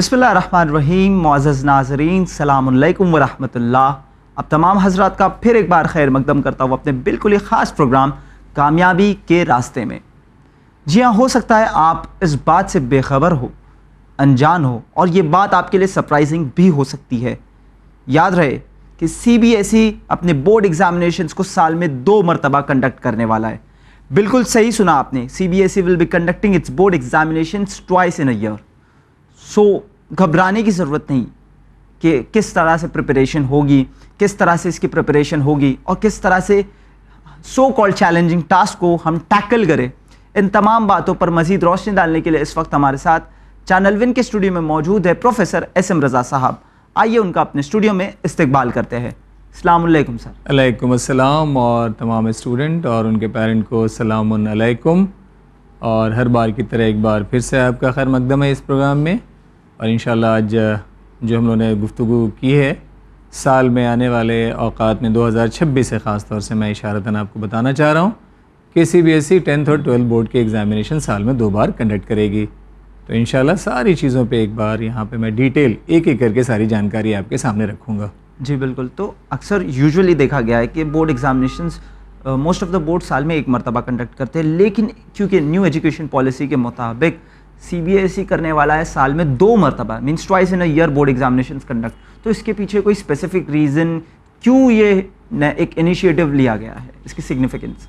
बिस्मिल्लाहिर्रहमानिर्रहीम। मुअज़्ज़ज़ नाज़रीन, सलामुन अलैकुम व रहमतुल्लाह। अब तमाम हज़रात का फिर एक बार खैर मक़दम करता हूँ अपने बिल्कुल ही ख़ास प्रोग्राम कामयाबी के रास्ते में। जी हाँ, हो सकता है आप इस बात से बेखबर हो, अनजान हो, और ये बात आपके लिए सरप्राइजिंग भी हो सकती है। याद रहे कि CBSE अपने बोर्ड एग्जामिनेशंस को साल में 2 मरतबा कंडक्ट करने वाला है। बिल्कुल सही सुना आपने, CBSE will be conducting its board examinations twice in a year. So घबराने की ज़रूरत नहीं कि किस तरह से प्रिपरेशन होगी, किस तरह से इसकी प्रिपरेशन होगी और किस तरह से सो कॉल्ड चैलेंजिंग टास्क को हम टैकल करें। इन तमाम बातों पर मज़ीद रोशनी डालने के लिए इस वक्त हमारे साथ चैनल विन के स्टूडियो में मौजूद है प्रोफेसर SM रज़ा साहब। आइए उनका अपने स्टूडियो में इस्तकबाल करते हैं। अस्सलाम वालेकुम सर। अलैकुम अस्सलाम, और तमाम स्टूडेंट और उनके पेरेंट को अस्सलामुन अलैकुम। और हर बार की तरह एक बार फिर से आपका खैर मकदम है इस प्रोग्राम में। और इंशाल्लाह आज जो हम लोगों ने गुफ्तगू की है साल में आने वाले औकात में 2026 से ख़ास तौर से मैं इशारतन आपको बताना चाह रहा हूँ कि CBSE 10th और 12th बोर्ड के एग्ज़ामिनेशन साल में 2 बार कंडक्ट करेगी। तो इंशाल्लाह सारी चीज़ों पे एक बार यहाँ पे मैं डिटेल एक एक करके सारी जानकारी आपके सामने रखूँगा। जी बिल्कुल। तो अक्सर यूजुअली देखा गया है कि board examinations most of the board साल में 1 मरतबा कंडक्ट करते हैं, लेकिन क्योंकि न्यू एजुकेशन पॉलिसी के मुताबिक CBSE करने वाला है साल में 2 मरतबा, means twice in a year board examinations conduct. तो इसके पीछे कोई स्पेसिफिक रीज़न क्यों ये एक इनिशिएटिव लिया गया है, इसकी सिग्निफिकेंस?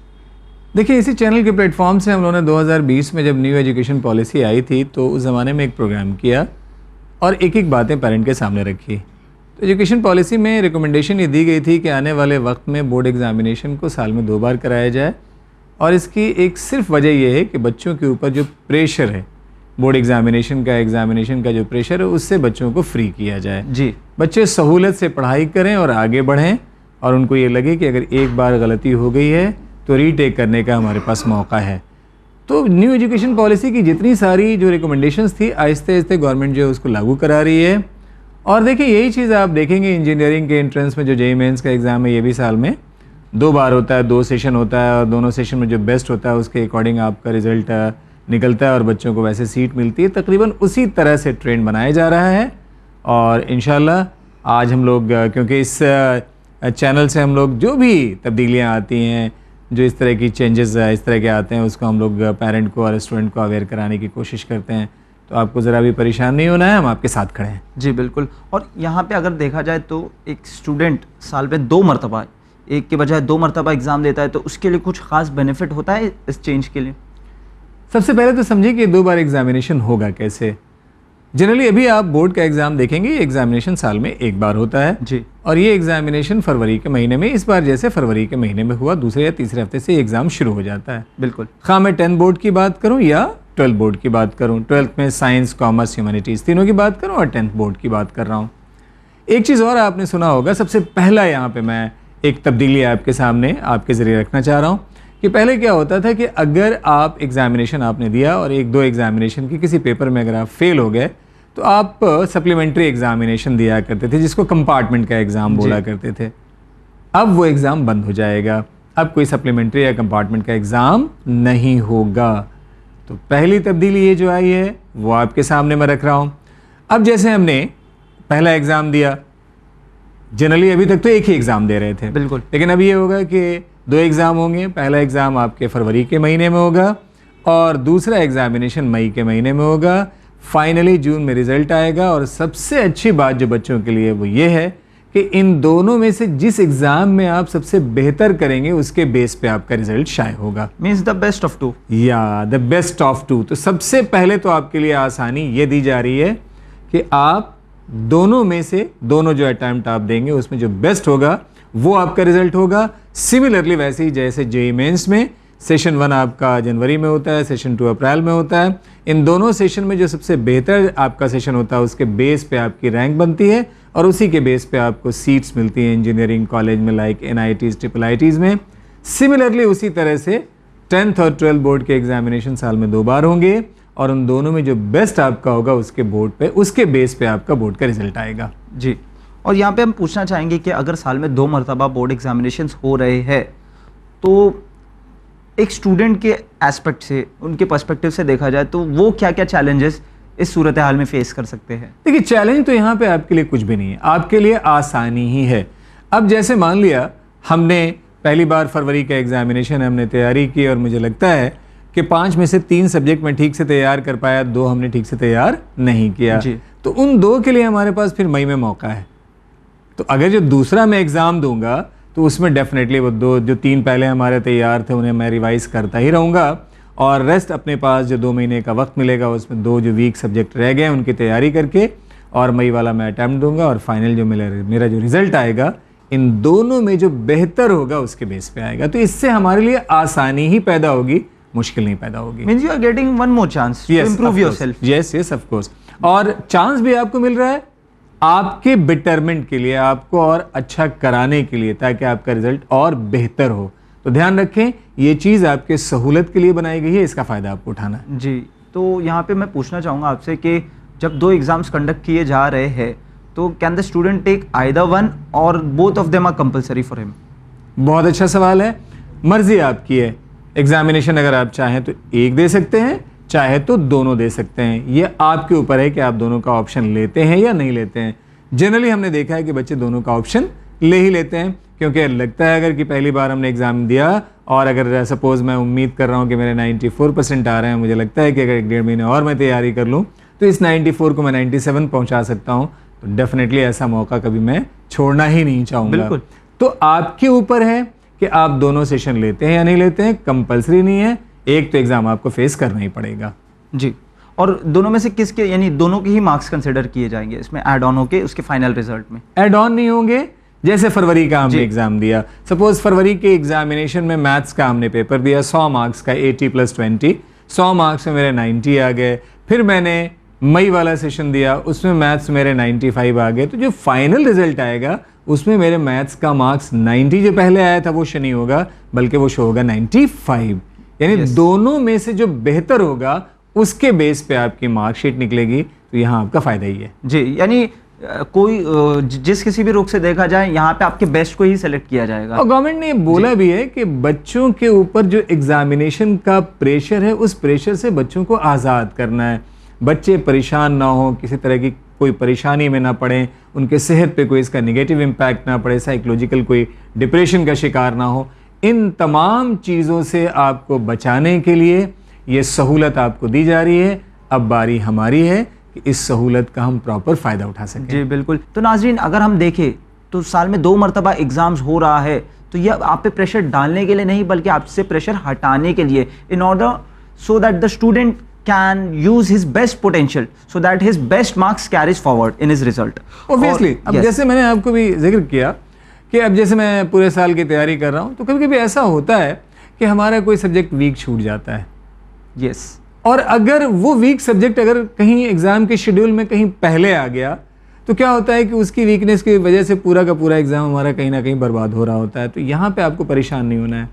देखिए, इसी चैनल के प्लेटफॉर्म से हम लोगों ने 2020 में जब न्यू एजुकेशन पॉलिसी आई थी तो उस ज़माने में एक प्रोग्राम किया और एक एक बातें पेरेंट के सामने रखी। तो एजुकेशन पॉलिसी में रिकमेंडेशन ये दी गई थी कि आने वाले वक्त में बोर्ड एग्ज़ामिनेशन को साल में 2 बार कराया जाए, और इसकी एक सिर्फ वजह यह है कि बच्चों के ऊपर जो प्रेशर है बोर्ड एग्ज़ामिनेशन का जो प्रेशर है उससे बच्चों को फ्री किया जाए। जी, बच्चे सहूलत से पढ़ाई करें और आगे बढ़ें, और उनको ये लगे कि अगर एक बार गलती हो गई है तो रीटेक करने का हमारे पास मौका है। तो न्यू एजुकेशन पॉलिसी की जितनी सारी जो रिकमेंडेशंस थी आहिस्ते आहिस्ते गवर्नमेंट जो है उसको लागू करा रही है। और देखिए, यही चीज़ आप देखेंगे इंजीनियरिंग के एंट्रेंस में जो JEE मेंस का एग्ज़ाम है ये भी साल में 2 बार होता है, 2 सेशन होता है, और दोनों सेशन में जो बेस्ट होता है उसके अकॉर्डिंग आपका रिज़ल्ट निकलता है और बच्चों को वैसे सीट मिलती है। तकरीबन उसी तरह से ट्रेंड बनाया जा रहा है। और इंशाल्लाह आज हम लोग, क्योंकि इस चैनल से हम लोग जो भी तब्दीलियाँ आती हैं, जो इस तरह की चेंजेस इस तरह के आते हैं, उसको हम लोग पेरेंट को और स्टूडेंट को अवेयर कराने की कोशिश करते हैं। तो आपको ज़रा भी परेशान नहीं होना है, हम आपके साथ खड़े हैं। जी बिल्कुल। और यहाँ पे अगर देखा जाए तो एक स्टूडेंट साल में 2 मरतबा, एक के बजाय 2 मरतबा एग्ज़ाम देता है, तो उसके लिए कुछ ख़ास बेनिफिट होता है इस चेंज के लिए? सबसे पहले तो समझिए कि 2 बार एग्ज़ामिनेशन होगा कैसे। जनरली अभी आप बोर्ड का एग्ज़ाम देखेंगे, ये एग्ज़ामिनेशन साल में 1 बार होता है जी, और ये एग्ज़ामिनेशन फरवरी के महीने में, इस बार जैसे फरवरी के महीने में हुआ, दूसरे या तीसरे हफ्ते से एग्ज़ाम शुरू हो जाता है। बिल्कुल। खा मैं 10 बोर्ड की बात करूं या 12 बोर्ड की बात करूं, 12th में साइंस, कॉमर्स, ह्यूमैनिटीज़ तीनों की बात करूं, और 10th बोर्ड की बात कर रहा हूं। एक चीज़ और आपने सुना होगा, सबसे पहला यहाँ पे मैं एक तब्दीली आपके सामने आपके ज़रिए रखना चाह रहा हूँ कि पहले क्या होता था कि अगर आप एग्ज़ामिनेशन आपने दिया और 1-2 एग्ज़ामिनेशन की किसी पेपर में अगर आप फेल हो गए तो आप सप्लीमेंट्री एग्ज़ामिनेशन दिया करते थे, जिसको कंपार्टमेंट का एग्ज़ाम बोला करते थे। अब वो एग्ज़ाम बंद हो जाएगा, अब कोई सप्लीमेंट्री या कंपार्टमेंट का एग्ज़ाम नहीं होगा। तो पहली तब्दीली ये जो आई है वो आपके सामने मैं रख रहा हूँ। अब जैसे हमने पहला एग्ज़ाम दिया, जनरली अभी तक तो एक ही एग्ज़ाम दे रहे थे, बिल्कुल, लेकिन अब ये होगा कि 2 एग्ज़ाम होंगे। पहला एग्ज़ाम आपके फरवरी के महीने में होगा और दूसरा एग्ज़ामिनेशन मई के महीने में होगा। फाइनली जून में रिज़ल्ट आएगा, और सबसे अच्छी बात जो बच्चों के लिए वो ये है कि इन दोनों में से जिस एग्ज़ाम में आप सबसे बेहतर करेंगे उसके बेस पे आपका रिज़ल्ट शाये होगा। मीन्स द बेस्ट ऑफ 2 या द बेस्ट ऑफ 2। तो सबसे पहले तो आपके लिए आसानी ये दी जा रही है कि आप दोनों में से दोनों जो अटैम्प्ट आप देंगे उसमें जो बेस्ट होगा वो आपका रिज़ल्ट होगा। सिमिलरली वैसे ही जैसे JEE मेंस में सेशन 1 आपका जनवरी में होता है, सेशन 2 अप्रैल में होता है। इन दोनों सेशन में जो सबसे बेहतर आपका सेशन होता है उसके बेस पे आपकी रैंक बनती है, और उसी के बेस पे आपको सीट्स मिलती हैं इंजीनियरिंग कॉलेज में, लाइक NITs, IIITs में। सिमिलरली उसी तरह से 10th और 12th बोर्ड के एग्ज़ामिनेशन साल में 2 बार होंगे, और उन दोनों में जो बेस्ट आपका होगा उसके बोर्ड पे, उसके बेस पे आपका बोर्ड का रिजल्ट आएगा। जी। और यहाँ पे हम पूछना चाहेंगे कि अगर साल में 2 मरतबा बोर्ड एग्जामिनेशंस हो रहे हैं, तो एक स्टूडेंट के एस्पेक्ट से, उनके पर्सपेक्टिव से देखा जाए तो वो क्या क्या चैलेंजेस इस सूरत हाल में फेस कर सकते हैं? देखिए, चैलेंज तो यहाँ पे आपके लिए कुछ भी नहीं है, आपके लिए आसानी ही है। अब जैसे मान लिया हमने पहली बार फरवरी का एग्जामिनेशन हमने तैयारी की और मुझे लगता है कि 5 में से 3 सब्जेक्ट में ठीक से तैयार कर पाया, 2 हमने ठीक से तैयार नहीं किया, तो उन 2 के लिए हमारे पास फिर मई में मौका है। तो अगर जो दूसरा मैं एग्ज़ाम दूंगा तो उसमें डेफिनेटली वो 2 जो 3 पहले हमारे तैयार थे उन्हें मैं रिवाइज़ करता ही रहूँगा, और रेस्ट अपने पास जो 2 महीने का वक्त मिलेगा उसमें 2 जो वीक सब्जेक्ट रह गए उनकी तैयारी करके और मई वाला मैं अटैम्प्ट दूंगा, और फाइनल जो मेरा जो रिजल्ट आएगा इन दोनों में जो बेहतर होगा उसके बेस पे आएगा। तो इससे हमारे लिए आसानी ही पैदा होगी, मुश्किल नहीं पैदा होगी। Means you are getting one more chance to improve yourself. Yes of course, और चांस भी आपको मिल रहा है आपके बेटरमेंट के लिए, आपको और अच्छा कराने के लिए, ताकि आपका रिजल्ट और बेहतर हो। तो ध्यान रखें, ये चीज़ आपके सहूलत के लिए बनाई गई है, इसका फ़ायदा आपको उठाना है। जी, तो यहाँ पे मैं पूछना चाहूँगा आपसे कि जब 2 एग्जाम्स कंडक्ट किए जा रहे हैं तो can the student take either one और both of them are compulsory for him? बहुत अच्छा सवाल है, मर्जी आपकी है। एग्जामिनेशन अगर आप चाहें तो एक दे सकते हैं, चाहे तो दोनों दे सकते हैं। ये आपके ऊपर है कि आप दोनों का ऑप्शन लेते हैं या नहीं लेते हैं। जनरली हमने देखा है कि बच्चे दोनों का ऑप्शन ले ही लेते हैं, क्योंकि लगता है अगर कि पहली बार हमने एग्ज़ाम दिया और अगर सपोज़ मैं उम्मीद कर रहा हूँ कि मेरे 94% आ रहे हैं, मुझे लगता है कि अगर 1.5 महीने और मैं तैयारी कर लूँ तो इस 94 को मैं 97 पहुँचा सकता हूँ, तो डेफिनेटली ऐसा मौका कभी मैं छोड़ना ही नहीं चाहूँगा। बिल्कुल। तो आपके ऊपर है कि आप दोनों सेशन लेते हैं या नहीं लेते हैं, कंपलसरी नहीं है, एक तो एग्ज़ाम आपको फेस करना ही पड़ेगा। जी, और दोनों में से किसके, यानी दोनों के ही मार्क्स कंसिडर किए जाएंगे इसमें ऐड ऑन होके उसके फाइनल रिजल्ट में? ऐड ऑन नहीं होंगे। जैसे फरवरी का हमने एग्जाम दिया, सपोज फरवरी के एग्जामिनेशन में मैथ्स का हमने पेपर दिया 100 मार्क्स का, 80+20, 100 मार्क्स में मेरे 90 आ गए। फिर मैंने मई वाला सेशन दिया, उसमें मैथ्स मेरे 95 आ गए, तो जो फाइनल रिजल्ट आएगा उसमें मेरे मैथ्स का मार्क्स 90 जो पहले आया था वो शो नहीं होगा, बल्कि वो शो होगा 95। यानी दोनों में से जो बेहतर होगा उसके बेस पे आपकी मार्कशीट निकलेगी। तो यहाँ आपका फायदा ही है। जी, यानी कोई जिस किसी भी रुख से देखा जाए यहाँ पे आपके बेस्ट को ही सेलेक्ट किया जाएगा। और गवर्नमेंट ने बोला भी है कि बच्चों के ऊपर जो एग्जामिनेशन का प्रेशर है उस प्रेशर से बच्चों को आज़ाद करना है। बच्चे परेशान ना हो, किसी तरह की कोई परेशानी में ना पड़े, उनके सेहत पे कोई इसका नेगेटिव इम्पैक्ट ना पड़े, साइकोलॉजिकल कोई डिप्रेशन का शिकार ना हो। इन तमाम चीज़ों से आपको बचाने के लिए ये सहूलत आपको दी जा रही है। अब बारी हमारी है कि इस सहूलत का हम प्रॉपर फ़ायदा उठा सकें। जी बिल्कुल। तो नाजरीन, अगर हम देखें तो साल में 2 मरतबा एग्ज़ाम्स हो रहा है, तो यह आप पे प्रेशर डालने के लिए नहीं बल्कि आपसे प्रेशर हटाने के लिए, in order so that the student can use his best potential so that his best marks carries forward in his result. Obviously, अब जैसे मैंने आपको भी जिक्र किया कि अब जैसे मैं पूरे साल की तैयारी कर रहा हूँ तो कभी कभी ऐसा होता है कि हमारा कोई सब्जेक्ट वीक छूट जाता है। Yes. और अगर वो वीक सब्जेक्ट अगर कहीं एग्जाम के शेड्यूल में कहीं पहले आ गया तो क्या होता है कि उसकी वीकनेस की वजह से पूरा का पूरा एग्जाम हमारा कहीं ना कहीं बर्बाद हो रहा होता है। तो यहाँ पे आपको परेशान नहीं होना है।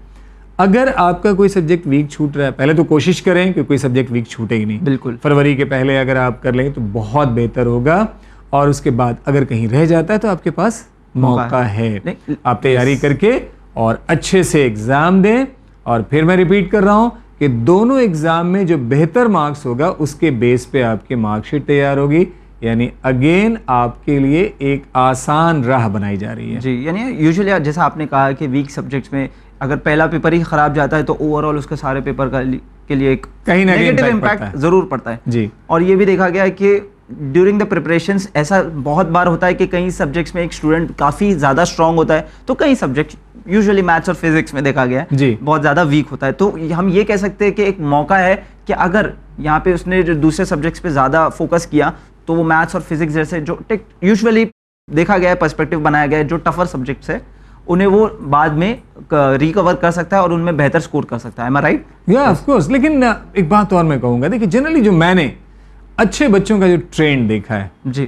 अगर आपका कोई सब्जेक्ट वीक छूट रहा है, पहले तो कोशिश करें कि कोई सब्जेक्ट वीक छूटे ही नहीं। बिल्कुल। फरवरी के पहले अगर आप कर लें तो बहुत बेहतर होगा, और उसके बाद अगर कहीं रह जाता है तो आपके पास मौका है। आप तैयारी करके और अच्छे से एग्ज़ाम दें। और फिर मैं रिपीट कर रहा हूँ कि दोनों एग्ज़ाम में जो बेहतर मार्क्स होगा उसके बेस पे आपकी मार्कशीट तैयार होगी। यानी अगेन आपके लिए एक आसान राह बनाई जा रही है। जी, यानी यूजुअली जैसा आपने कहा कि वीक सब्जेक्ट्स में अगर पहला पेपर ही खराब जाता है तो ओवरऑल उसके सारे पेपर के लिए एक कहीं ना नेगेटिव इम्पैक्ट जरूर पड़ता है। जी। और ये भी देखा गया है कि ड्यूरिंग द प्रिपरेशंस ऐसा बहुत बार होता है कि कई सब्जेक्ट्स में एक स्टूडेंट काफ़ी ज़्यादा स्ट्रांग होता है तो कई सब्जेक्ट यूजुअली मैथ्स और फिजिक्स में देखा गया है बहुत ज़्यादा वीक होता है। तो हम ये कह सकते हैं कि एक मौका है कि अगर यहाँ पे उसने जो दूसरे सब्जेक्ट्स पे ज़्यादा फोकस किया तो वो मैथ्स और फिजिक्स जैसे जो यूजुअली देखा गया है, पर्सपेक्टिव बनाया गया है, जो टफर सब्जेक्ट्स है उन्हें वो बाद में रिकवर कर सकता है और उनमें बेहतर स्कोर कर सकता है। एम आई राइट? या ऑफ कोर्स। लेकिन एक बात और मैं कहूँगा, देखिए जनरली जो मैंने अच्छे बच्चों का जो ट्रेंड देखा है जी,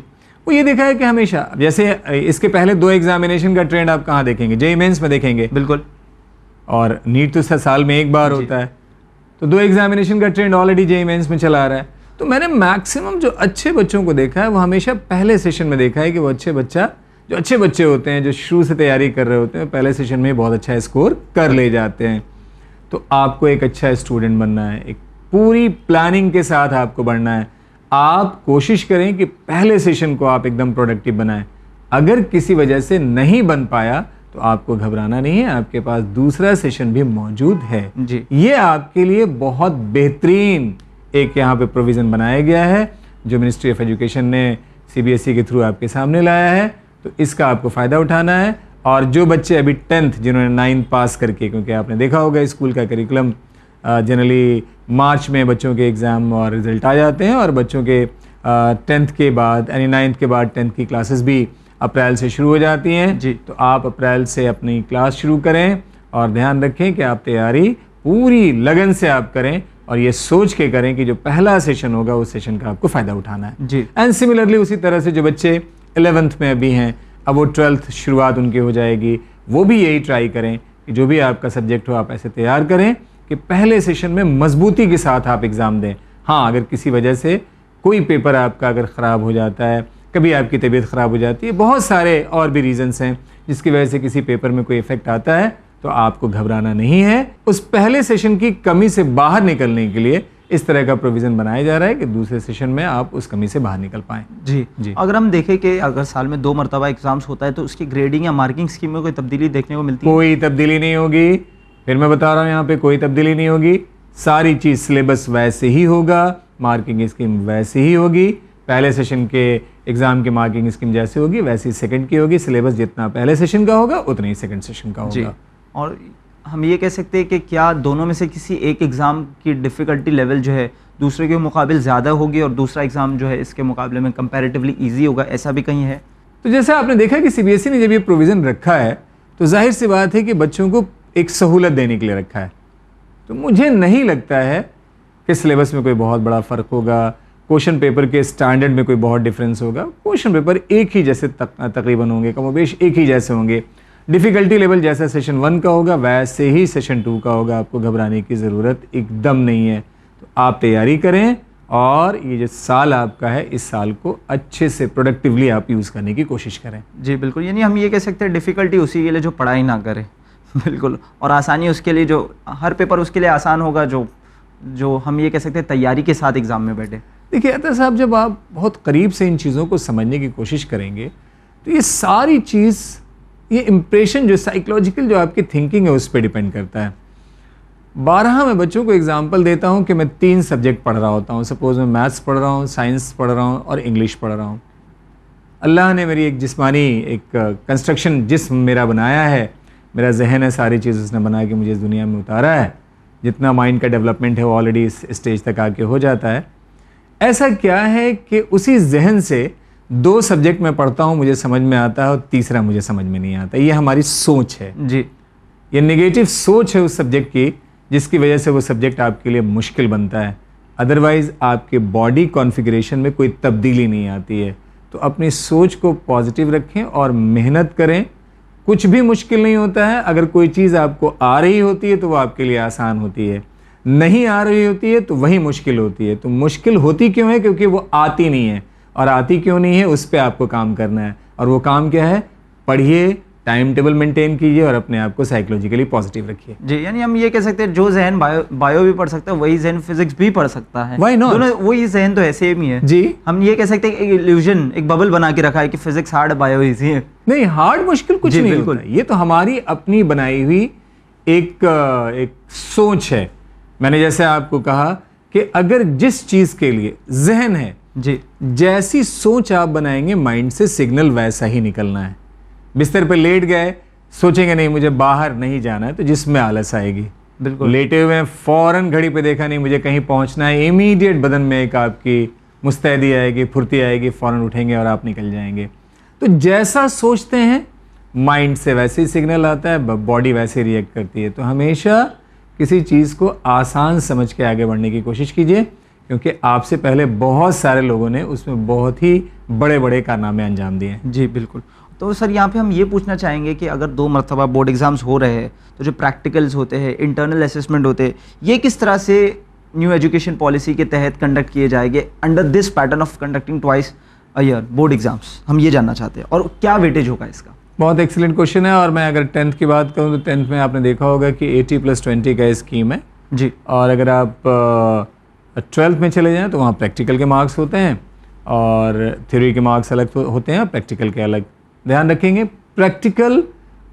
वो ये देखा है कि हमेशा जैसे इसके पहले 2 एग्जामिनेशन का ट्रेंड आप कहाँ देखेंगे? जेईई मेंस में देखेंगे। बिल्कुल। और नीट तो साल में एक बार होता है, तो 2 एग्जामिनेशन का ट्रेंड ऑलरेडी जेईई मेंस में चला आ रहा है। तो मैंने मैक्सिमम जो अच्छे बच्चों को देखा है वो हमेशा पहले सेशन में देखा है कि वो अच्छे बच्चे होते हैं जो शुरू से तैयारी कर रहे होते हैं, पहले सेशन में बहुत अच्छा स्कोर कर ले जाते हैं। तो आपको एक अच्छा स्टूडेंट बनना है, एक पूरी प्लानिंग के साथ आपको बढ़ना है। आप कोशिश करें कि पहले सेशन को आप एकदम प्रोडक्टिव बनाएं। अगर किसी वजह से नहीं बन पाया तो आपको घबराना नहीं है, आपके पास दूसरा सेशन भी मौजूद है जी। ये आपके लिए बहुत बेहतरीन एक यहाँ पे प्रोविज़न बनाया गया है जो मिनिस्ट्री ऑफ एजुकेशन ने CBSE के थ्रू आपके सामने लाया है। तो इसका आपको फ़ायदा उठाना है। और जो बच्चे अभी 10th जिन्होंने 9th पास करके, क्योंकि आपने देखा होगा स्कूल का करिकुलम जनरली मार्च में बच्चों के एग्ज़ाम और रिज़ल्ट आ जाते हैं, और बच्चों के 10th के बाद यानी 9th के बाद 10th की क्लासेस भी अप्रैल से शुरू हो जाती हैं जी। तो आप अप्रैल से अपनी क्लास शुरू करें और ध्यान रखें कि आप तैयारी पूरी लगन से आप करें और ये सोच के करें कि जो पहला सेशन होगा उस सेशन का आपको फ़ायदा उठाना है जी। एंड सिमिलरली उसी तरह से जो बच्चे 11th में अभी हैं, अब वो 12th शुरुआत उनकी हो जाएगी, वो भी यही ट्राई करें कि जो भी आपका सब्जेक्ट हो आप ऐसे तैयार करें कि पहले सेशन में मजबूती के साथ आप एग्ज़ाम दें। हाँ, अगर किसी वजह से कोई पेपर आपका अगर ख़राब हो जाता है, कभी आपकी तबीयत ख़राब हो जाती है, बहुत सारे और भी रीज़न्स हैं जिसकी वजह से किसी पेपर में कोई इफ़ेक्ट आता है, तो आपको घबराना नहीं है। उस पहले सेशन की कमी से बाहर निकलने के लिए इस तरह का प्रोविज़न बनाया जा रहा है कि दूसरे सेशन में आप उस कमी से बाहर निकल पाएँ। जी जी। अगर हम देखें कि अगर साल में 2 मरतबा एग्जाम्स होता है तो उसकी ग्रेडिंग या मार्किंग स्कीम में कोई तब्दीली देखने को मिलती है? कोई तब्दीली नहीं होगी। फिर मैं बता रहा हूँ यहाँ पे कोई तब्दीली नहीं होगी। सारी चीज़ सिलेबस वैसे ही होगा, मार्किंग स्कीम वैसे ही होगी। पहले सेशन के एग्ज़ाम की मार्किंग स्कीम जैसे होगी वैसे ही सेकंड की होगी। सिलेबस जितना पहले सेशन का होगा उतना ही सेकंड सेशन का जी। होगा। और हम ये कह सकते हैं कि क्या दोनों में से किसी एक एग्ज़ाम की डिफ़िकल्टी लेवल जो है दूसरे के मुकाबले ज़्यादा होगी और दूसरा एग्ज़ाम जो है इसके मुकाबले में कंपैरेटिवली ईजी होगा, ऐसा भी कहीं है? तो जैसे आपने देखा कि CBSE ने जब ये प्रोविज़न रखा है तो जाहिर सी बात है कि बच्चों को एक सहूलत देने के लिए रखा है। तो मुझे नहीं लगता है कि सिलेबस में कोई बहुत बड़ा फ़र्क होगा, क्वेश्चन पेपर के स्टैंडर्ड में कोई बहुत डिफरेंस होगा। क्वेश्चन पेपर एक ही जैसे तकरीबन होंगे, कमोबेश एक ही जैसे होंगे। डिफ़िकल्टी लेवल जैसा सेशन 1 का होगा वैसे ही सेशन 2 का होगा। आपको घबराने की ज़रूरत एकदम नहीं है। तो आप तैयारी करें और ये जो साल आपका है इस साल को अच्छे से प्रोडक्टिवली आप यूज़ करने की कोशिश करें। जी बिल्कुल, यानी हम ये कह सकते हैं डिफ़िकल्टी उसी के लिए जो पढ़ाई ना करे बिल्कुल, और आसानी उसके लिए जो हर पेपर उसके लिए आसान होगा जो हम ये कह सकते हैं तैयारी के साथ एग्ज़ाम में बैठे। देखिए अतर साहब, जब आप बहुत करीब से इन चीज़ों को समझने की कोशिश करेंगे तो ये सारी चीज़, ये इम्प्रेशन जो साइकोलॉजिकल जो आपकी थिंकिंग है उस पर डिपेंड करता है। 12 मैं बच्चों को एग्जांपल देता हूँ कि मैं 3 सब्जेक्ट पढ़ रहा होता हूँ। सपोज़ मैं मैथ्स पढ़ रहा हूँ, साइंस पढ़ रहा हूँ और इंग्लिश पढ़ रहा हूँ। अल्लाह ने मेरी एक जिस्मानी एक कंस्ट्रक्शन जिस्म मेरा बनाया है, मेरा जहन है, सारी चीज़ उसने बना के मुझे इस दुनिया में उतारा है। जितना माइंड का डेवलपमेंट है वो ऑलरेडी इस स्टेज तक आके हो जाता है। ऐसा क्या है कि उसी जहन से 2 सब्जेक्ट मैं पढ़ता हूँ, मुझे समझ में आता है और तीसरा मुझे समझ में नहीं आता। ये हमारी सोच है जी। ये नेगेटिव सोच है उस सब्जेक्ट की, जिसकी वजह से वो सब्जेक्ट आपके लिए मुश्किल बनता है। अदरवाइज़ आपके बॉडी कॉन्फ़िगरेशन में कोई तब्दीली नहीं आती है। तो अपनी सोच को पॉजिटिव रखें और मेहनत करें। कुछ भी मुश्किल नहीं होता है। अगर कोई चीज़ आपको आ रही होती है तो वो आपके लिए आसान होती है, नहीं आ रही होती है तो वही मुश्किल होती है। तो मुश्किल होती क्यों है? क्योंकि वो आती नहीं है। और आती क्यों नहीं है उस पर आपको काम करना है। और वो काम क्या है? पढ़िए, टाइम टेबल मेंटेन कीजिए और अपने आप को साइकोलॉजिकली पॉजिटिव रखिए। जी, यानी हम ये कह सकते हैं जो जहन बायो भी पढ़ सकता है वही जहन फिजिक्स भी पढ़ सकता है। Why not? दोनों वही जहन तो है, सेम ही है। जी। हम ये कह सकते हैं एक इल्यूजन, एक बबल बना के रखा है कि फिजिक्स हार्ड, बायो इजी है। नहीं, हार्ड मुश्किल कुछ जी, नहीं बिल्कुल। होता। ये तो हमारी अपनी बनाई हुई एक सोच है। मैंने जैसे आपको कहा कि अगर जिस चीज़ के लिए जहन है जी, जैसी सोच आप बनाएंगे माइंड से सिग्नल वैसा ही निकलना है। बिस्तर पर लेट गए, सोचेंगे नहीं मुझे बाहर नहीं जाना है तो जिसमें आलस आएगी। बिल्कुल। लेटे हुए फौरन घड़ी पे देखा नहीं मुझे कहीं पहुंचना है, इमीडिएट बदन में एक आपकी मुस्तैदी आएगी, फुर्ती आएगी, फौरन उठेंगे और आप निकल जाएंगे। तो जैसा सोचते हैं माइंड से वैसे ही सिग्नल आता है, बॉडी वैसे रिएक्ट करती है। तो हमेशा किसी चीज़ को आसान समझ के आगे बढ़ने की कोशिश कीजिए, क्योंकि आपसे पहले बहुत सारे लोगों ने उसमें बहुत ही बड़े बड़े कारनामे अंजाम दिए हैं। जी बिल्कुल। तो सर यहाँ पे हम ये पूछना चाहेंगे कि अगर 2 मरतबा बोर्ड एग्जाम्स हो रहे हैं तो जो प्रैक्टिकल्स होते हैं, इंटरनल असेसमेंट होते हैं, ये किस तरह से न्यू एजुकेशन पॉलिसी के तहत कंडक्ट किए जाएंगे under this pattern of conducting twice a year board exams? हम ये जानना चाहते हैं और क्या वेटेज होगा इसका। बहुत एक्सीलेंट क्वेश्चन है। और मैं अगर 10th की बात करूँ तो 10th में आपने देखा होगा कि 80+20 का स्कीम है जी। और अगर आप और 12th में चले जाएं तो वहाँ प्रैक्टिकल के मार्क्स होते हैं और थ्योरी के मार्क्स अलग होते हैं, प्रैक्टिकल के अलग। ध्यान रखेंगे प्रैक्टिकल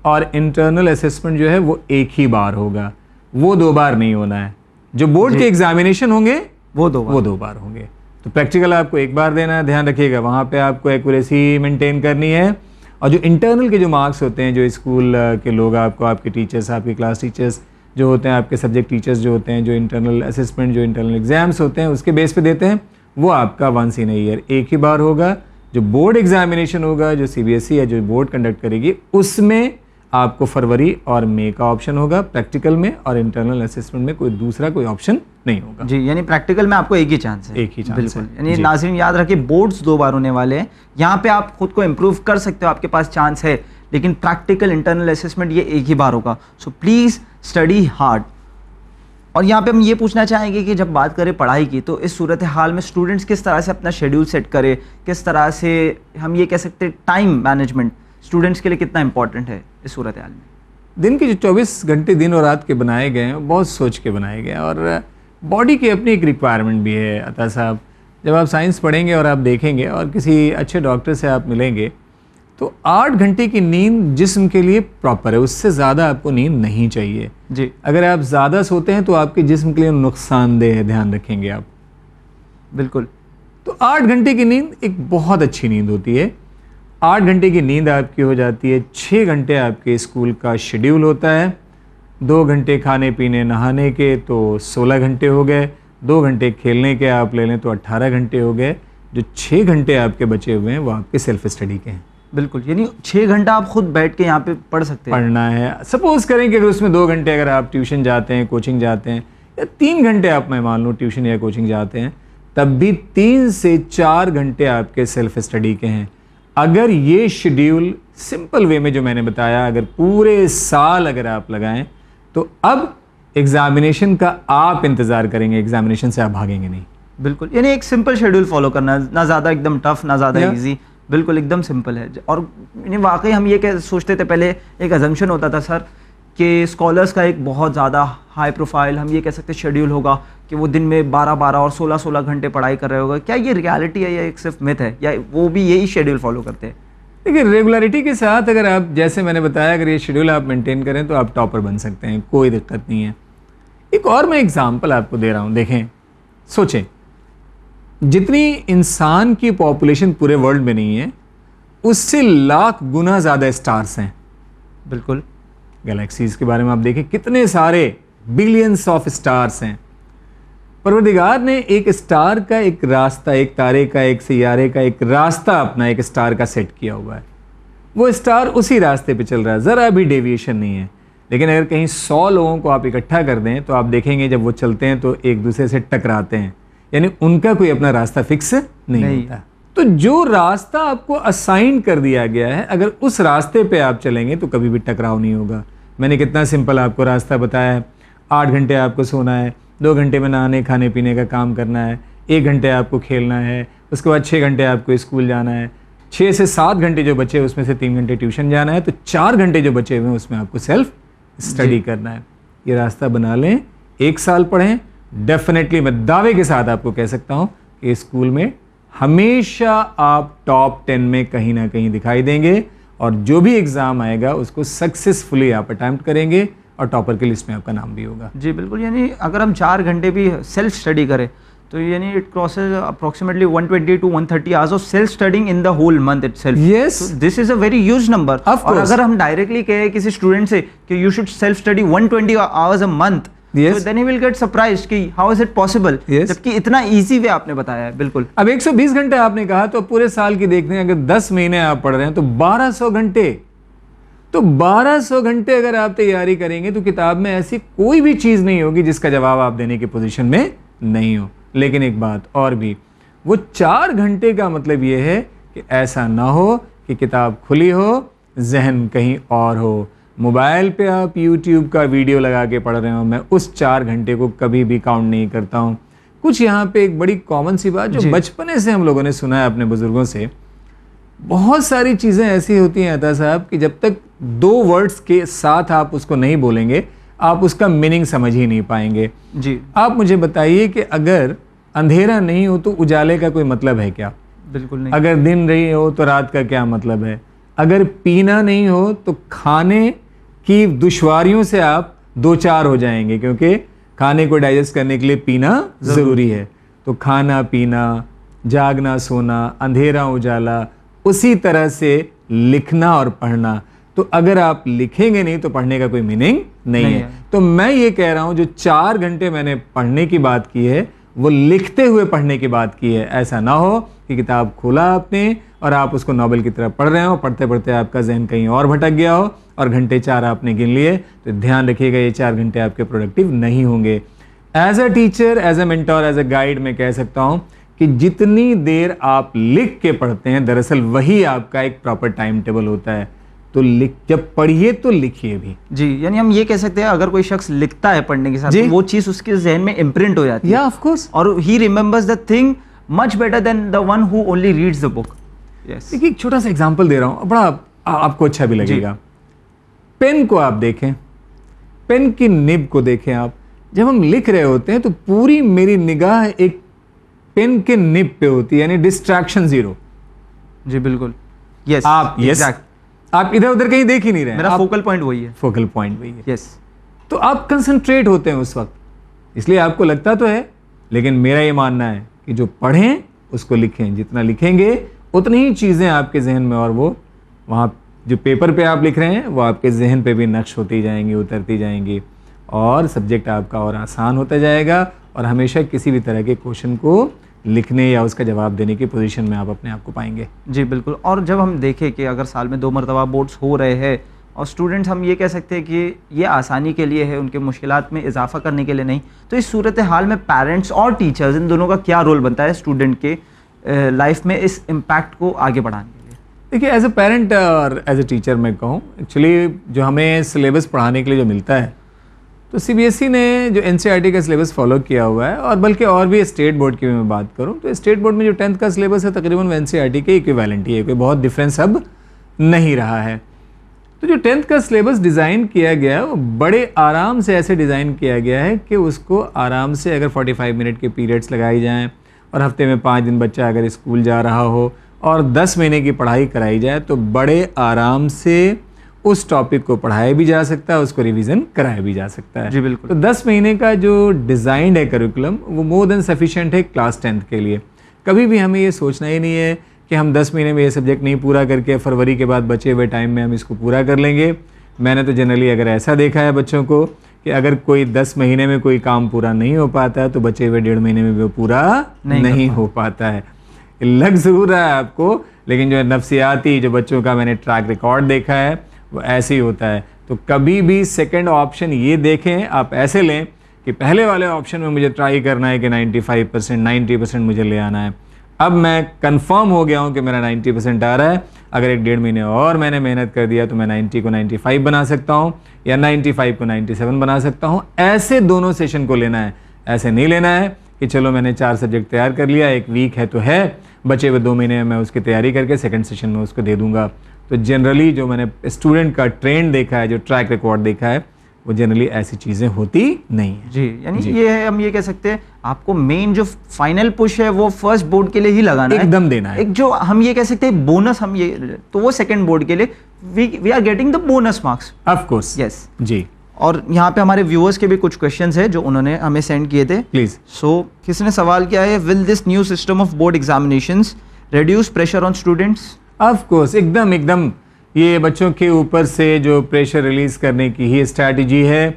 और इंटरनल असेसमेंट जो है वो एक ही बार होगा, वो 2 बार नहीं होना है। जो बोर्ड के एग्जामिनेशन होंगे वो 2 बार होंगे। तो प्रैक्टिकल आपको 1 बार देना है, ध्यान रखिएगा, वहाँ पे आपको एक्यूरेसी मेंटेन करनी है। और जो इंटरनल के जो मार्क्स होते हैं, जो स्कूल के लोग आपको, आपके टीचर्स, आपके क्लास टीचर्स जो होते हैं, आपके सब्जेक्ट टीचर्स जो होते हैं, जो इंटरनल असेसमेंट, जो इंटरनल एग्जाम्स होते हैं उसके बेस पे देते हैं, वो आपका वंस इन अ ईयर एक ही बार होगा। जो बोर्ड एग्जामिनेशन होगा, जो सीबीएसई या जो बोर्ड कंडक्ट करेगी, उसमें आपको फरवरी और मई का ऑप्शन होगा प्रैक्टिकल में, और इंटरनल असेसमेंट में कोई दूसरा कोई ऑप्शन नहीं होगा। जी, यानी प्रैक्टिकल में आपको एक ही चांस है। एक ही चांस बिल्कुल, है। यानी जी। नाज़रीन याद रखिए, बोर्ड्स 2 बार होने वाले हैं। यहाँ पे आप खुद को इम्प्रूव कर सकते हो, आपके पास चांस है, लेकिन प्रैक्टिकल इंटरनल असेसमेंट ये एक ही बार होगा। So please study hard. और यहाँ पे हम ये पूछना चाहेंगे कि जब बात करें पढ़ाई की, तो इस सूरत हाल में स्टूडेंट्स किस तरह से अपना शेड्यूल सेट करें, किस तरह से हम ये कह सकते हैं टाइम मैनेजमेंट स्टूडेंट्स के लिए कितना इंपॉर्टेंट है इस सूरत हाल में? दिन के जो 24 घंटे दिन और रात के बनाए गए हैं, बहुत सोच के बनाए गए हैं, और बॉडी की अपनी एक रिक्वायरमेंट भी है। अता साहब, जब आप साइंस पढ़ेंगे और आप देखेंगे और किसी अच्छे डॉक्टर से आप मिलेंगे, तो 8 घंटे की नींद जिस्म के लिए प्रॉपर है, उससे ज़्यादा आपको नींद नहीं चाहिए जी। अगर आप ज़्यादा सोते हैं तो आपके जिस्म के लिए नुकसानदेह है, ध्यान रखेंगे आप। बिल्कुल। तो 8 घंटे की नींद एक बहुत अच्छी नींद होती है। 8 घंटे की नींद आपकी हो जाती है, 6 घंटे आपके स्कूल का शेड्यूल होता है, 2 घंटे खाने पीने नहाने के तो 16 घंटे हो गए, 2 घंटे खेलने के आप ले लें तो 18 घंटे हो गए। जो 6 घंटे आपके बचे हुए हैं वो आपके सेल्फ स्टडी के हैं। बिल्कुल, यानी 6 घंटा आप खुद बैठ के यहाँ पे पढ़ सकते हैं। पढ़ना है, सपोज करें कि अगर उसमें 2 घंटे अगर आप ट्यूशन जाते हैं, कोचिंग जाते हैं, या 3 घंटे आप, मैं मान लूँ, ट्यूशन या कोचिंग जाते हैं, तब भी 3 से 4 घंटे आपके सेल्फ स्टडी के हैं। अगर ये शेड्यूल सिंपल वे में जो मैंने बताया, अगर पूरे साल अगर आप लगाएं, तो अब एग्जामिनेशन का आप इंतज़ार करेंगे, एग्जामिनेशन से आप भागेंगे नहीं। बिल्कुल, यानी एक सिंपल शेड्यूल फॉलो करना, ना ज़्यादा एकदम टफ, ना ज़्यादा Yeah. इजी, बिल्कुल एकदम सिंपल है। और यानी वाकई हम ये कह सोचते थे पहले, एक अजम्पशन होता था सर कि स्कॉलर्स का एक बहुत ज़्यादा हाई प्रोफाइल, हम ये कह सकते शेड्यूल होगा कि वो दिन में 12-12 और 16-16 घंटे पढ़ाई कर रहे होगा। क्या ये रियलिटी है या एक सिर्फ मिथ है, या वो भी यही शेड्यूल फॉलो करते हैं? देखिए, रेगुलरिटी के साथ अगर आप, जैसे मैंने बताया, अगर ये शेड्यूल आप मेंटेन करें तो आप टॉपर बन सकते हैं, कोई दिक्कत नहीं है। एक और मैं एग्जांपल आपको दे रहा हूँ, देखें, सोचें, जितनी इंसान की पॉपुलेशन पूरे वर्ल्ड में नहीं है, उससे लाख गुना ज़्यादा स्टार्स हैं। बिल्कुल। गैलेक्सीज के बारे में आप देखें, कितने सारे बिलियंस ऑफ स्टार्स हैं। परवरदिगार ने एक स्टार का एक रास्ता, एक तारे का, एक सियारे का एक रास्ता अपना एक स्टार का सेट किया हुआ है। वो स्टार उसी रास्ते पे चल रहा है, ज़रा भी डेविएशन नहीं है। लेकिन अगर कहीं 100 लोगों को आप इकट्ठा कर दें तो आप देखेंगे जब वो चलते हैं तो एक दूसरे से टकराते हैं, यानी उनका कोई अपना रास्ता फिक्स नहीं होता। तो जो रास्ता आपको असाइन कर दिया गया है, अगर उस रास्ते पे आप चलेंगे तो कभी भी टकराव नहीं होगा। मैंने कितना सिंपल आपको रास्ता बताया है। 8 घंटे आपको सोना है, 2 घंटे में नहाने खाने पीने का काम करना है, 1 घंटे आपको खेलना है, उसके बाद 6 घंटे आपको स्कूल जाना है, 6 से 7 घंटे जो बचे उसमें से 3 घंटे ट्यूशन जाना है, तो 4 घंटे जो बचे हुए हैं उसमें आपको सेल्फ स्टडी करना है। ये रास्ता बना लें, 1 साल पढ़ें, डेफिनेटली मैं दावे के साथ आपको कह सकता हूँ कि स्कूल में हमेशा आप टॉप 10 में कहीं ना कहीं दिखाई देंगे, और जो भी एग्ज़ाम आएगा उसको सक्सेसफुली आप अटैम्प्ट करेंगे और टॉपर की लिस्ट में आपका नाम भी होगा। जी बिल्कुल, यानी अगर हम 4 घंटे भी सेल्फ स्टडी करें तो यानी it crosses approximately 120 to 130 hours of self studying in the whole month itself. Yes. This is a very huge number. और अगर हम डायरेक्टली कहें किसी स्टूडेंट से कि you should self study 120 hours a month, Yes. so then he will get surprised कि how is it possible, Yes. जबकि इतना इजी वे आपने बताया है। बिल्कुल। अब 120 घंटे आपने कहा, तो पूरे साल की देखते हैं, अगर 10 महीने आप पढ़ रहे हैं तो 1200 घंटे। तो 1200 घंटे अगर आप तैयारी करेंगे तो किताब में ऐसी कोई भी चीज़ नहीं होगी जिसका जवाब आप देने की पोजीशन में नहीं हो। लेकिन एक बात और भी, वो 4 घंटे का मतलब ये है कि ऐसा ना हो कि किताब खुली हो, जहन कहीं और हो, मोबाइल पे आप YouTube का वीडियो लगा के पढ़ रहे हो। मैं उस 4 घंटे को कभी भी काउंट नहीं करता हूँ। कुछ यहाँ पे एक बड़ी कॉमन सी बात जो बचपने से हम लोगों ने सुना है अपने बुजुर्गों से, बहुत सारी चीज़ें ऐसी होती हैं अता साहब कि जब तक 2 वर्ड्स के साथ आप उसको नहीं बोलेंगे, आप उसका मीनिंग समझ ही नहीं पाएंगे। जी। आप मुझे बताइए कि अगर अंधेरा नहीं हो तो उजाले का कोई मतलब है क्या? बिल्कुल नहीं। अगर दिन नहीं हो तो रात का क्या मतलब है? अगर पीना नहीं हो तो खाने की दुश्वारियों से आप दो चार हो जाएंगे, क्योंकि खाने को डाइजेस्ट करने के लिए पीना ज़रूरी है। तो खाना पीना, जागना सोना, अंधेरा उजाला, उसी तरह से लिखना और पढ़ना। तो अगर आप लिखेंगे नहीं तो पढ़ने का कोई मीनिंग नहीं है। तो मैं ये कह रहा हूँ जो 4 घंटे मैंने पढ़ने की बात की है वो लिखते हुए पढ़ने की बात की है। ऐसा ना हो कि किताब खोला आपने और आप उसको नॉवेल की तरह पढ़ रहे हो, पढ़ते पढ़ते आपका जहन कहीं और भटक गया हो और घंटे 4 आपने गिन लिए। तो ध्यान रखिएगा ये 4 घंटे आपके प्रोडक्टिव नहीं होंगे। As a teacher, as a mentor, as a guide मैं कह सकता हूँ कि जितनी देर आप लिख के पढ़ते हैं दरअसल वही आपका एक प्रॉपर टाइम टेबल होता है। तो जब पढ़िए तो लिखिए भी। जी, यानी हम ये कह सकते हैं अगर कोई शख्स लिखता है पढ़ने के साथ तो वो चीज उसके जहन में इम्प्रिंट हो जाती है। Of course. और he remembers the thing much better than the one who only reads the book. Yes. देखिए एक छोटा सा एग्जांपल दे रहा हूँ, बड़ा आपको अच्छा भी लगेगा। पेन को आप देखें, पेन की निब को देखें आप। जब हम लिख रहे होते हैं तो पूरी मेरी निगाह एक पेन के निब पे होती है, यानी डिस्ट्रैक्शन जीरो। जी बिल्कुल। यस आप इधर उधर कहीं देख ही नहीं रहे हैं। मेरा फोकल पॉइंट वही है। फोकल पॉइंट वही है। यस। तो आप कंसंट्रेट होते हैं उस वक्त, इसलिए आपको लगता तो है, लेकिन मेरा ये मानना है कि जो पढ़ें उसको लिखें। जितना लिखेंगे उतनी ही चीज़ें आपके जहन में, और वो वहाँ जो पेपर पे आप लिख रहे हैं वो आपके जहन पे भी नक्श होती जाएंगी, उतरती जाएंगी, और सब्जेक्ट आपका और आसान होता जाएगा। और हमेशा किसी भी तरह के क्वेश्चन को लिखने या उसका जवाब देने की पोजीशन में आप अपने आप को पाएंगे। जी बिल्कुल। और जब हम देखें कि अगर साल में 2 मरतबा बोर्ड्स हो रहे हैं और स्टूडेंट्स, हम ये कह सकते हैं कि ये आसानी के लिए है, उनके मुश्किलात में इजाफा करने के लिए नहीं, तो इस सूरत हाल में पेरेंट्स और टीचर्स इन दोनों का क्या रोल बनता है स्टूडेंट के लाइफ में इस इम्पैक्ट को आगे बढ़ाने के लिए? देखिए एज ए पेरेंट और एज ए टीचर मैं कहूँ, एक्चुअली जो हमें सिलेबस पढ़ाने के लिए जो मिलता है, तो सीबीएसई ने जो एनसीईआरटी का सिलेबस फॉलो किया हुआ है, और बल्कि और भी स्टेट बोर्ड की मैं बात करूं तो स्टेट बोर्ड में जो 10th का सिलेबस है तकरीबन एनसीईआरटी के इक्विवेलेंट ही है, कोई बहुत डिफरेंस अब नहीं रहा है। तो जो 10th का सिलेबस डिज़ाइन किया गया है वो बड़े आराम से ऐसे डिज़ाइन किया गया है कि उसको आराम से अगर 45 मिनट के पीरियड्स लगाई जाएँ और हफ्ते में 5 दिन बच्चा अगर स्कूल जा रहा हो और 10 महीने की पढ़ाई कराई जाए तो बड़े आराम से उस टॉपिक को पढ़ाया भी जा सकता है, उसको रिवीजन कराया भी जा सकता है। जी बिल्कुल। तो 10 महीने का जो डिज़ाइंड है करिकुलम वो मोर देन सफिशिएंट है क्लास 10th के लिए। कभी भी हमें ये सोचना ही नहीं है कि हम 10 महीने में ये सब्जेक्ट नहीं पूरा करके फरवरी के बाद बचे हुए टाइम में हम इसको पूरा कर लेंगे। मैंने तो जनरली अगर ऐसा देखा है बच्चों को कि अगर कोई 10 महीने में कोई काम पूरा नहीं हो पाता है तो बचे हुए 1.5 महीने में भी वो पूरा नहीं हो पाता है। लग ज़रूर रहा है आपको, लेकिन जो नफ्सियाती जो बच्चों का मैंने ट्रैक रिकॉर्ड देखा है वो ऐसे ही होता है। तो कभी भी सेकंड ऑप्शन ये देखें, आप ऐसे लें कि पहले वाले ऑप्शन में मुझे ट्राई करना है कि 95% 90% मुझे ले आना है। अब मैं कंफर्म हो गया हूँ कि मेरा 90% आ रहा है, अगर 1.5 महीने और मैंने मेहनत कर दिया तो मैं 90 को 95 बना सकता हूँ या 95 को 97 बना सकता हूँ। ऐसे दोनों सेशन को लेना है। ऐसे नहीं लेना है कि चलो मैंने 4 सब्जेक्ट तैयार कर लिया, 1 वीक है तो है, बचे हुए 2 महीने में मैं उसकी तैयारी करके सेकंड सेशन में उसको दे दूंगा। तो जनरली जो मैंने स्टूडेंट का ट्रेंड देखा है, जो ट्रैक रिकॉर्ड देखा है, वो जनरली ऐसी चीज़ें होती नहीं है। जी, यानी ये है, हम ये कह सकते हैं आपको मेन जो फाइनल पुश है वो फर्स्ट बोर्ड के लिए ही लगाना है, एकदम देना है। एक जो हम ये कह सकते हैं बोनस, हम ये तो वो सेकंड बोर्ड के लिए we are getting the bonus marks. Of course. Yes जी। और यहाँ पे हमारे व्यूअर्स के भी कुछ क्वेश्चंस हैं जो उन्होंने हमें सेंड किए थे। प्लीज। सो किसी ने सवाल किया है, will this new system of board examinations reduce pressure on students? Of course, एकदम ये बच्चों के ऊपर से जो प्रेशर रिलीज करने की ही स्ट्रैटेजी है।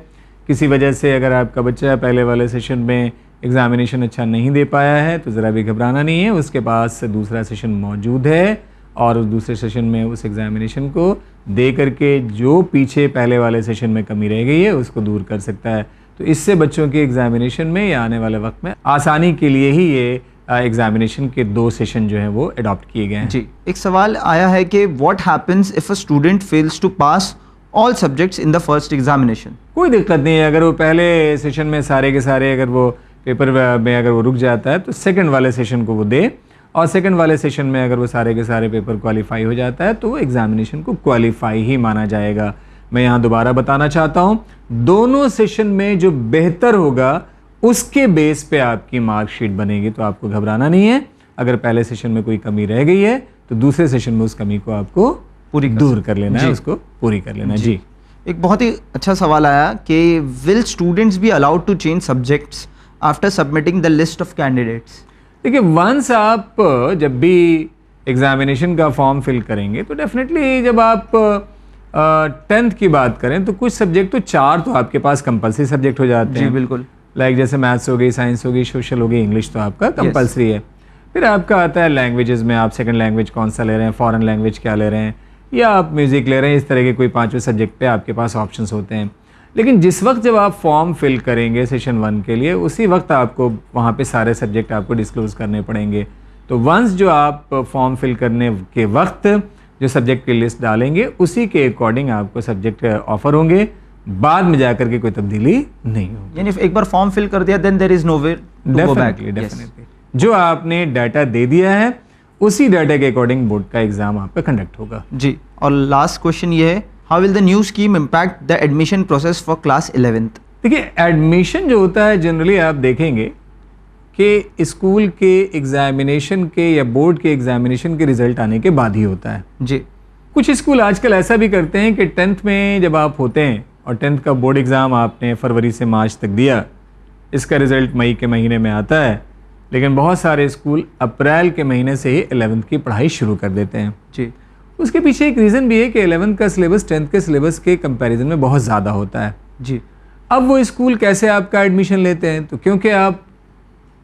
किसी वजह से अगर आपका बच्चा पहले वाले सेशन में एग्जामिनेशन अच्छा नहीं दे पाया है तो ज़रा भी घबराना नहीं है, उसके पास दूसरा सेशन मौजूद है और उस दूसरे सेशन में उस एग्जामिनेशन को दे करके जो पीछे पहले वाले सेशन में कमी रह गई है उसको दूर कर सकता है। तो इससे बच्चों के एग्जामिनेशन में या आने वाले वक्त में आसानी के लिए ही ये एग्जामिनेशन के 2 सेशन जो हैं वो अडॉप्ट किए गए हैं। जी, एक सवाल आया है कि what happens if a student fails to pass all subjects in the first examination? कोई दिक्कत नहीं है, अगर वो पहले सेशन में सारे के सारे अगर वो पेपर में अगर वो रुक जाता है तो सेकंड वाले सेशन को वो दे, और सेकंड वाले सेशन में अगर वो सारे के सारे पेपर क्वालिफाई हो जाता है तो वो एग्जामिनेशन को क्वालिफाई ही माना जाएगा। मैं यहाँ दोबारा बताना चाहता हूँ, दोनों सेशन में जो बेहतर होगा उसके बेस पे आपकी मार्कशीट बनेगी। तो आपको घबराना नहीं है, अगर पहले सेशन में कोई कमी रह गई है तो दूसरे सेशन में उस कमी को आपको पूरी दूर कर लेना है, उसको पूरी कर लेना है। जी, एक बहुत ही अच्छा सवाल आया कि will students be allowed to change subjects after submitting the list of candidates? देखिए, वंस आप जब भी एग्जामिनेशन का फॉर्म फिल करेंगे तो डेफिनेटली जब आप 10th की बात करें तो कुछ सब्जेक्ट तो 4 तो आपके पास कंपलसरी सब्जेक्ट हो जाते हैं। जी बिल्कुल। लाइक जैसे मैथ्स हो गई, साइंस हो गई, सोशल हो गई, इंग्लिश तो आपका कंपलसरी है। फिर आपका आता है लैंग्वेजेस में, आप सेकंड लैंग्वेज कौन सा ले रहे हैं, फॉरेन लैंग्वेज क्या ले रहे हैं, या आप म्यूज़िक ले रहे हैं, इस तरह के कोई 5वें सब्जेक्ट पे आपके पास ऑप्शंस होते हैं। लेकिन जिस वक्त जब आप फॉर्म फिल करेंगे सेशन 1 के लिए, उसी वक्त आपको वहाँ पे सारे सब्जेक्ट आपको डिस्क्लोज करने पड़ेंगे। तो वंस जो आप फॉर्म फिल करने के वक्त जो सब्जेक्ट की लिस्ट डालेंगे उसी के अकॉर्डिंग आपको सब्जेक्ट ऑफर होंगे, बाद में जाकर के कोई तब्दीली नहीं होगी। यानी एक बार फॉर्म फिल कर दिया then there is nowhere to go back. Definitely जो आपने डाटा दे दिया है उसी डाटा के अकॉर्डिंग बोर्ड का एग्जाम आप पे कंडक्ट होगा। जी, और लास्ट क्वेश्चन ये है, how will the new scheme impact the admission process for class 11th? देखिए, एडमिशन जो होता है जनरली आप देखेंगे कि स्कूल के एग्जामिनेशन के या बोर्ड के एग्जामिनेशन के रिजल्ट आने के बाद ही होता है। जी, कुछ स्कूल आजकल ऐसा भी करते हैं कि 10th में जब आप होते हैं और 10th का बोर्ड एग्ज़ाम आपने फरवरी से मार्च तक दिया, इसका रिज़ल्ट मई के महीने में आता है, लेकिन बहुत सारे स्कूल अप्रैल के महीने से ही 11th की पढ़ाई शुरू कर देते हैं। जी, उसके पीछे एक रीज़न भी है कि 11th का सिलेबस 10th के सिलेबस के कंपैरिजन में बहुत ज़्यादा होता है। जी, अब वो स्कूल कैसे आपका एडमिशन लेते हैं, तो क्योंकि आप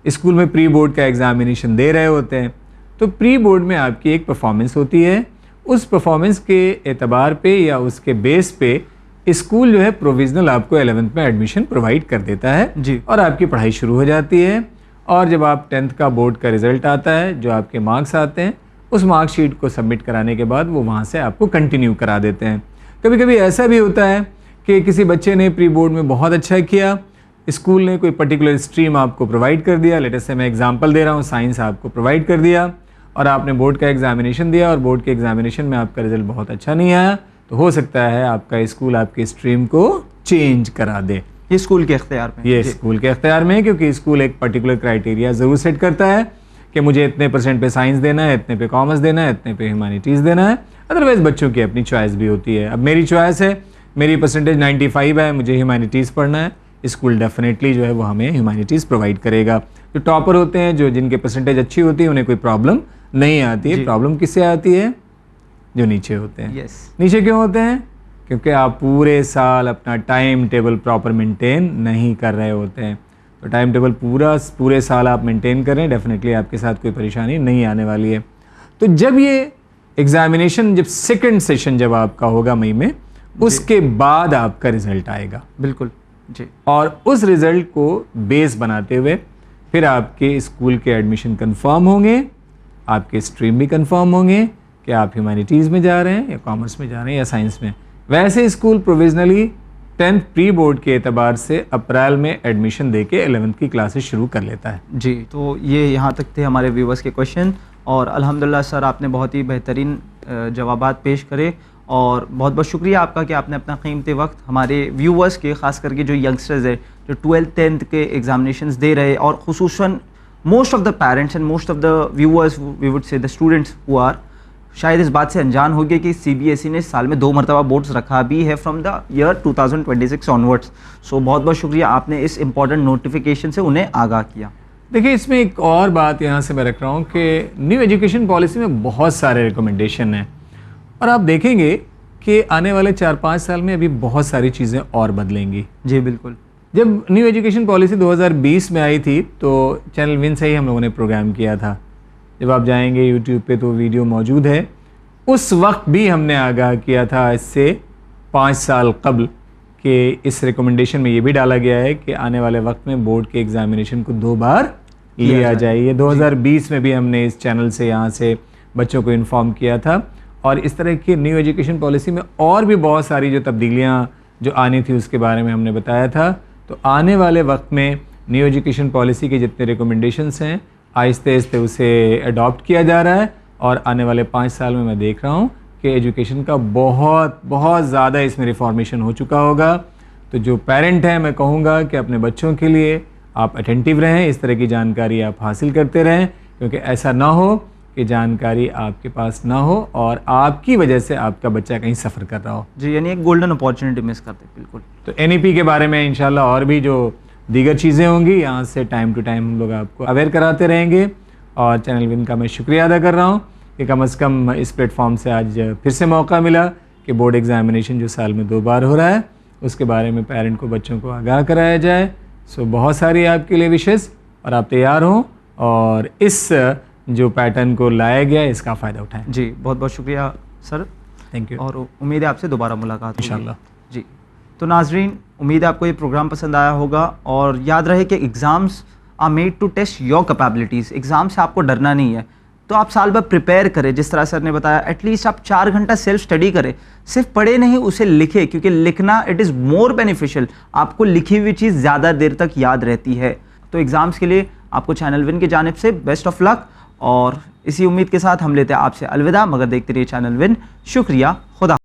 स्कूल में प्री बोर्ड का एग्जामिनेशन दे रहे होते हैं, तो प्री बोर्ड में आपकी एक परफॉर्मेंस होती है। उस परफॉर्मेंस के एतबार पे या उसके बेस पे स्कूल जो है प्रोविजनल आपको 11th में एडमिशन प्रोवाइड कर देता है जी, और आपकी पढ़ाई शुरू हो जाती है। और जब आप 10th का बोर्ड का रिजल्ट आता है, जो आपके मार्क्स आते हैं, उस मार्कशीट को सबमिट कराने के बाद वो वहाँ से आपको कंटिन्यू करा देते हैं। कभी कभी ऐसा भी होता है कि किसी बच्चे ने प्री बोर्ड में बहुत अच्छा किया, स्कूल ने कोई पर्टिकुलर स्ट्रीम आपको प्रोवाइड कर दिया, लेटेस्ट से मैं एग्जांपल दे रहा हूँ, साइंस आपको प्रोवाइड कर दिया और आपने बोर्ड का एग्जामिनेशन दिया और बोर्ड के एग्जामिनेशन में आपका रिजल्ट बहुत अच्छा नहीं आया, तो हो सकता है आपका स्कूल आपकी स्ट्रीम को चेंज करा दे। ये स्कूल के इख्तियार में, ये स्कूल के इख्तियार में है, क्योंकि स्कूल एक पर्टिकुलर क्राइटेरिया ज़रूर सेट करता है कि मुझे इतने % पे साइंस देना है, इतने पे कॉमर्स देना है, इतने पे ह्यूमैनिटीज़ देना है। अदरवाइज बच्चों की अपनी चॉइस भी होती है। अब मेरी चॉइस है, मेरी परसेंटेज 95 है, मुझे ह्यूमैनिटीज़ पढ़ना है, स्कूल डेफिनेटली जो है वो हमें ह्यूमैनिटीज़ प्रोवाइड करेगा। जो टॉपर होते हैं, जो जिनके परसेंटेज अच्छी होती है, उन्हें कोई प्रॉब्लम नहीं आती है। प्रॉब्लम किससे आती है? जो नीचे होते हैं। यस, नीचे क्यों होते हैं? क्योंकि आप पूरे साल अपना टाइम टेबल प्रॉपर मेंटेन नहीं कर रहे होते हैं। तो टाइम टेबल पूरे साल आप मेंटेन करें, डेफिनेटली आपके साथ कोई परेशानी नहीं आने वाली है। तो जब ये एग्जामिनेशन, जब सेकंड सेशन जब आपका होगा मई में, उसके बाद आपका रिजल्ट आएगा। बिल्कुल जी, और उस रिजल्ट को बेस बनाते हुए फिर आपके स्कूल के एडमिशन कंफर्म होंगे, आपके स्ट्रीम भी कंफर्म होंगे कि आप ह्यूमैनिटीज़ में जा रहे हैं या कॉमर्स में जा रहे हैं या साइंस में। वैसे school provisionally 10th pre board के एतबार से अप्रैल में एडमिशन देके 11th की क्लासेस शुरू कर लेता है। जी, तो ये यहाँ तक थे हमारे व्यूवर्स के क्वेश्चन, और अल्हम्दुलिल्लाह सर आपने बहुत ही बेहतरीन जवाबात पेश करे, और बहुत बहुत शुक्रिया आपका कि आपने अपना कीमती वक्त हमारे व्यूवर्स के, ख़ास करके जो यंगस्टर्स है जो 12th 10th के एग्जामिनेशंस दे रहे, और खुसूसन most of the parents and most of the viewers, we would say the students who are, शायद इस बात से अनजान हो गए कि CBSE ने साल में 2 मरतबा बोर्ड्स रखा भी है फ्रॉम द ईयर 2026 ऑनवर्ड्स। सो बहुत बहुत शुक्रिया, आपने इस इंपॉर्टेंट नोटिफिकेशन से उन्हें आगाह किया। देखिए, इसमें एक और बात यहाँ से मैं रख रहा हूँ कि न्यू एजुकेशन पॉलिसी में बहुत सारे रिकमेंडेशन हैं, और आप देखेंगे कि आने वाले 4-5 साल में अभी बहुत सारी चीज़ें और बदलेंगी। जी बिल्कुल। जब न्यू एजुकेशन पॉलिसी 2020 में आई थी तो चैनल विन से ही हम लोगों ने प्रोग्राम किया था। जब आप जाएंगे यूट्यूब पे तो वीडियो मौजूद है। उस वक्त भी हमने आगाह किया था इससे 5 साल कबल कि इस रिकमेंडेशन में ये भी डाला गया है कि आने वाले वक्त में बोर्ड के एग्जामिनेशन को 2 बार लिया जाए। 2020 में भी हमने इस चैनल से यहाँ से बच्चों को इन्फॉर्म किया था, और इस तरह की न्यू एजुकेशन पॉलिसी में और भी बहुत सारी जो तब्दीलियाँ जो आनी थी उसके बारे में हमने बताया था। तो आने वाले वक्त में न्यू एजुकेशन पॉलिसी के जितने रिकमेंडेशंस हैं, आहिस्ते आहिस्ते उसे अडॉप्ट किया जा रहा है, और आने वाले 5 साल में मैं देख रहा हूँ कि एजुकेशन का बहुत बहुत ज़्यादा इसमें रिफॉर्मेशन हो चुका होगा। तो जो पेरेंट हैं, मैं कहूँगा कि अपने बच्चों के लिए आप अटेंटिव रहें, इस तरह की जानकारी आप हासिल करते रहें, क्योंकि ऐसा ना हो कि जानकारी आपके पास ना हो और आपकी वजह से आपका बच्चा कहीं सफ़र कर रहा हो। जी, यानी एक गोल्डन अपॉर्चुनिटी मिस करते बिल्कुल। तो NEP के बारे में इंशाल्लाह और भी जो दीगर चीज़ें होंगी, यहाँ से टाइम टू टाइम हम लोग आपको अवेयर कराते रहेंगे। और चैनल विन का मैं शुक्रिया अदा कर रहा हूँ कि कम से कम इस प्लेटफॉर्म से आज फिर से मौका मिला कि बोर्ड एग्ज़ामिनेशन जो साल में 2 बार हो रहा है उसके बारे में पेरेंट को, बच्चों को आगाह कराया जाए। सो बहुत सारी आपके लिए विशेष, और आप तैयार हों और इस जो पैटर्न को लाया गया है इसका फ़ायदा उठाएं। जी, बहुत बहुत शुक्रिया सर, थैंक यू। और उम्मीद है आपसे दोबारा मुलाकात होगी इंशाल्लाह। जी। तो नाजरीन, उम्मीद है आपको ये प्रोग्राम पसंद आया होगा, और याद रहे कि exams are made to test your capabilities. Exam से आपको डरना नहीं है, तो आप साल भर प्रिपेयर करें, जिस तरह सर ने बताया। एटलीस्ट आप 4 घंटा सेल्फ स्टडी करें, सिर्फ पढ़े नहीं, उसे लिखें, क्योंकि लिखना इट इज़ मोर बेनिफिशियल। आपको लिखी हुई चीज़ ज़्यादा देर तक याद रहती है। तो एग्ज़ाम्स के लिए आपको चैनल विन की जानिब से बेस्ट ऑफ लक, और इसी उम्मीद के साथ हम लेते हैं आपसे अलविदा, मगर देखते रहिए चैनल विन। शुक्रिया, खुदा।